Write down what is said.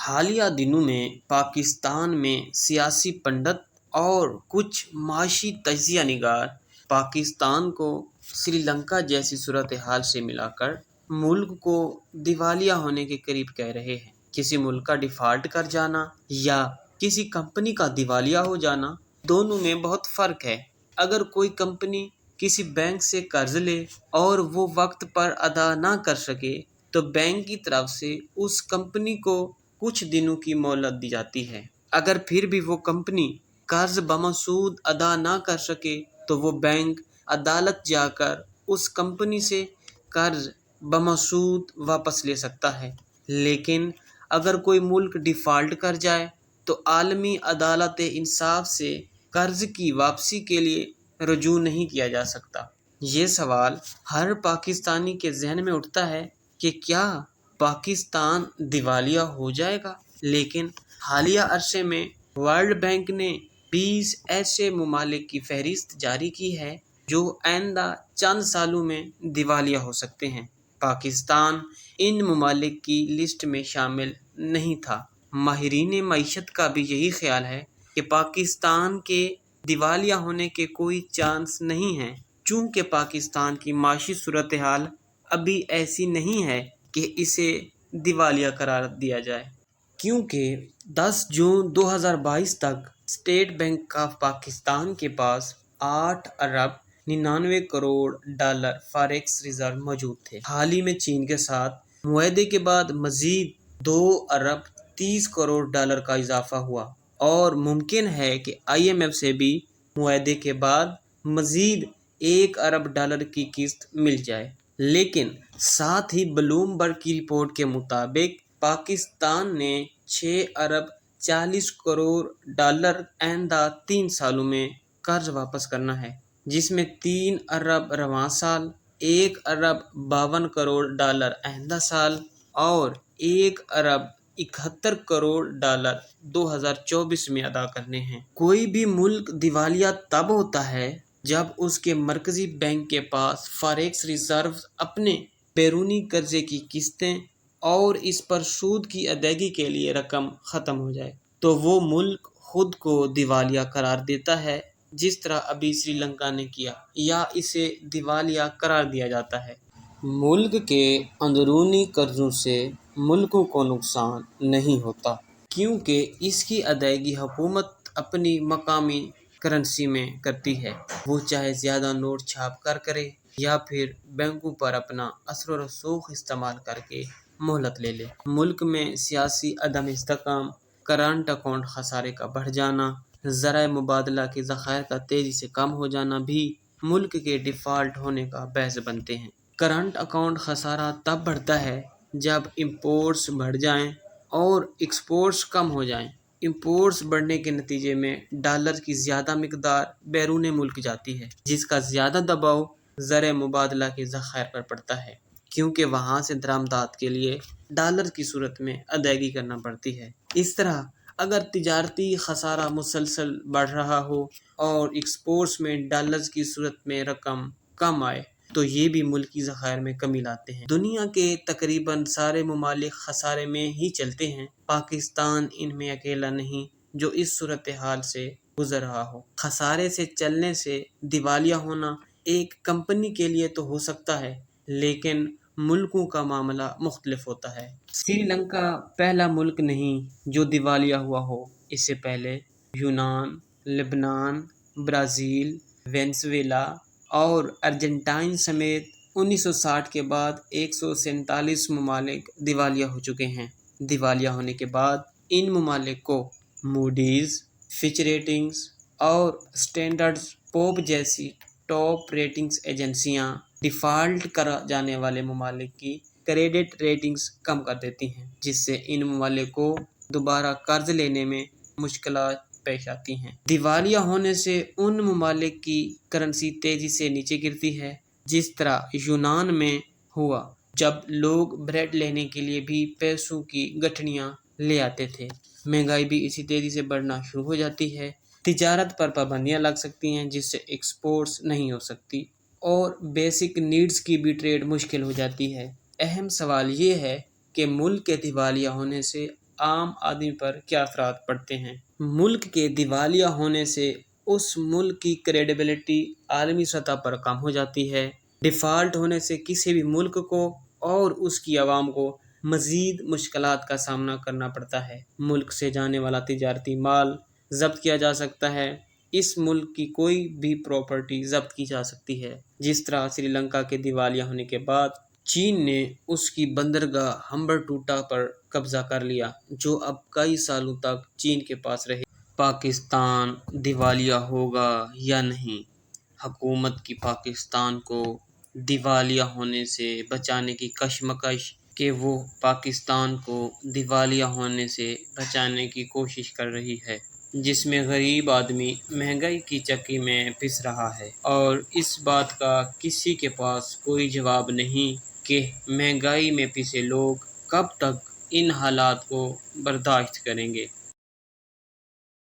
حالیہ دنوں میں پاکستان میں سیاسی پنڈت اور کچھ معاشی تجزیہ نگار پاکستان کو سری لنکا جیسی صورتحال سے ملا کر ملک کو دیوالیہ ہونے کے قریب کہہ رہے ہیں۔ کسی ملک کا ڈیفالٹ کر جانا یا کسی کمپنی کا دیوالیہ ہو جانا، دونوں میں بہت فرق ہے۔ اگر کوئی کمپنی کسی بینک سے قرض لے اور وہ وقت پر ادا نہ کر سکے تو بینک کی طرف سے اس کمپنی کو کچھ دنوں کی مہلت دی جاتی ہے۔ اگر پھر بھی وہ کمپنی قرض بمسود ادا نہ کر سکے تو وہ بینک عدالت جا کر اس کمپنی سے قرض بمسود واپس لے سکتا ہے۔ لیکن اگر کوئی ملک ڈیفالٹ کر جائے تو عالمی عدالت انصاف سے قرض کی واپسی کے لیے رجوع نہیں کیا جا سکتا۔ یہ سوال ہر پاکستانی کے ذہن میں اٹھتا ہے کہ کیا پاکستان دیوالیہ ہو جائے گا؟ لیکن حالیہ عرصے میں ورلڈ بینک نے 20 ایسے ممالک کی فہرست جاری کی ہے جو آئندہ چند سالوں میں دیوالیہ ہو سکتے ہیں۔ پاکستان ان ممالک کی لسٹ میں شامل نہیں تھا۔ ماہرین معیشت کا بھی یہی خیال ہے کہ پاکستان کے دیوالیہ ہونے کے کوئی چانس نہیں ہیں، چونکہ پاکستان کی معاشی صورتحال ابھی ایسی نہیں ہے کہ اسے دیوالیہ قرار دیا جائے، کیونکہ 10 جون 2022 تک اسٹیٹ بینک آف پاکستان کے پاس 8 ارب 99 کروڑ ڈالر فاریکس ریزرو موجود تھے۔ حال ہی میں چین کے ساتھ معاہدے کے بعد مزید 2 ارب 30 کروڑ ڈالر کا اضافہ ہوا اور ممکن ہے کہ IMF سے بھی معاہدے کے بعد مزید 1 ارب ڈالر کی قسط مل جائے۔ لیکن ساتھ ہی بلومبرگ کی رپورٹ کے مطابق پاکستان نے 6 ارب 40 کروڑ ڈالر آئندہ 3 سالوں میں قرض واپس کرنا ہے، جس میں 3 ارب رواں سال، 1 ارب 52 کروڑ ڈالر آئندہ سال اور 1 ارب 71 کروڑ ڈالر 2024 میں ادا کرنے ہیں۔ کوئی بھی ملک دیوالیہ تب ہوتا ہے جب اس کے مرکزی بینک کے پاس فاریکس ریزروز، اپنے بیرونی قرضے کی قسطیں اور اس پر سود کی ادائیگی کے لیے رقم ختم ہو جائے تو وہ ملک خود کو دیوالیہ قرار دیتا ہے، جس طرح ابھی سری لنکا نے کیا، یا اسے دیوالیہ قرار دیا جاتا ہے۔ ملک کے اندرونی قرضوں سے ملکوں کو نقصان نہیں ہوتا، کیونکہ اس کی ادائیگی حکومت اپنی مقامی کرنسی میں کرتی ہے، وہ چاہے زیادہ نوٹ چھاپ کر کرے یا پھر بینکوں پر اپنا اثر و رسوخ استعمال کر کے مہلت لے لے۔ ملک میں سیاسی عدم استحکام، کرنٹ اکاؤنٹ خسارے کا بڑھ جانا، ذرائع مبادلہ کے ذخائر کا تیزی سے کم ہو جانا بھی ملک کے ڈیفالٹ ہونے کا باعث بنتے ہیں۔ کرنٹ اکاؤنٹ خسارہ تب بڑھتا ہے جب امپورٹس بڑھ جائیں اور ایکسپورٹس کم ہو جائیں۔ امپورٹس بڑھنے کے نتیجے میں ڈالر کی زیادہ مقدار بیرون ملک جاتی ہے، جس کا زیادہ دباؤ ذرائع مبادلہ کے ذخائر پر پڑتا ہے، کیونکہ وہاں سے درآمدات کے لیے ڈالر کی صورت میں ادائیگی کرنا پڑتی ہے۔ اس طرح اگر تجارتی خسارہ مسلسل بڑھ رہا ہو اور ایکسپورٹس میں ڈالرز کی صورت میں رقم کم آئے تو یہ بھی ملکی ذخائر میں کمی لاتے ہیں۔ دنیا کے تقریباً سارے ممالک خسارے میں ہی چلتے ہیں، پاکستان ان میں اکیلا نہیں جو اس صورتحال سے گزر رہا ہو۔ خسارے سے چلنے سے دیوالیہ ہونا ایک کمپنی کے لیے تو ہو سکتا ہے، لیکن ملکوں کا معاملہ مختلف ہوتا ہے۔ سری لنکا پہلا ملک نہیں جو دیوالیہ ہوا ہو۔ اس سے پہلے یونان، لبنان، برازیل، وینزویلا اور ارجنٹائن سمیت 1960 کے بعد 147 ممالک دیوالیہ ہو چکے ہیں۔ دیوالیہ ہونے کے بعد ان ممالک کو موڈیز، فچ ریٹنگز اور اسٹینڈرڈ پوپ جیسی ٹاپ ریٹنگز ایجنسیاں ڈیفالٹ کر جانے والے ممالک کی کریڈٹ ریٹنگز کم کر دیتی ہیں، جس سے ان ممالک کو دوبارہ قرض لینے میں مشکلات پیش آتی ہیں۔ دیوالیہ ہونے سے ان ممالک کی کرنسی تیزی سے نیچے گرتی ہے، جس طرح یونان میں ہوا جب لوگ بریڈ لینے کے لیے بھی پیسوں کی گٹھڑیاں لے آتے تھے۔ مہنگائی بھی اسی تیزی سے بڑھنا شروع ہو جاتی ہے، تجارت پر پابندیاں لگ سکتی ہیں جس سے ایکسپورٹس نہیں ہو سکتی اور بیسک نیڈز کی بھی ٹریڈ مشکل ہو جاتی ہے۔ اہم سوال یہ ہے کہ ملک کے دیوالیہ ہونے سے عام آدمی پر کیا اثرات پڑتے ہیں۔ ملک کے دیوالیہ ہونے سے اس ملک کی کریڈیبلٹی عالمی سطح پر کم ہو جاتی ہے۔ ڈیفالٹ ہونے سے کسی بھی ملک کو اور اس کی عوام کو مزید مشکلات کا سامنا کرنا پڑتا ہے۔ ملک سے جانے والا تجارتی مال ضبط کیا جا سکتا ہے۔ اس ملک کی کوئی بھی پراپرٹی ضبط کی جا سکتی ہے۔ جس طرح سری لنکا کے دیوالیہ ہونے کے بعد چین نے اس کی بندرگاہ ہمبنٹوٹا پر قبضہ کر لیا، جو اب کئی سالوں تک چین کے پاس رہی۔ پاکستان دیوالیہ ہوگا یا نہیں؟ حکومت کی پاکستان کو دیوالیہ ہونے سے بچانے کی کشمکش کہ وہ پاکستان کو دیوالیہ ہونے سے بچانے کی کوشش کر رہی ہے، جس میں غریب آدمی مہنگائی کی چکی میں پس رہا ہے، اور اس بات کا کسی کے پاس کوئی جواب نہیں کہ مہنگائی میں پسے لوگ کب تک ان حالات کو برداشت کریں گے۔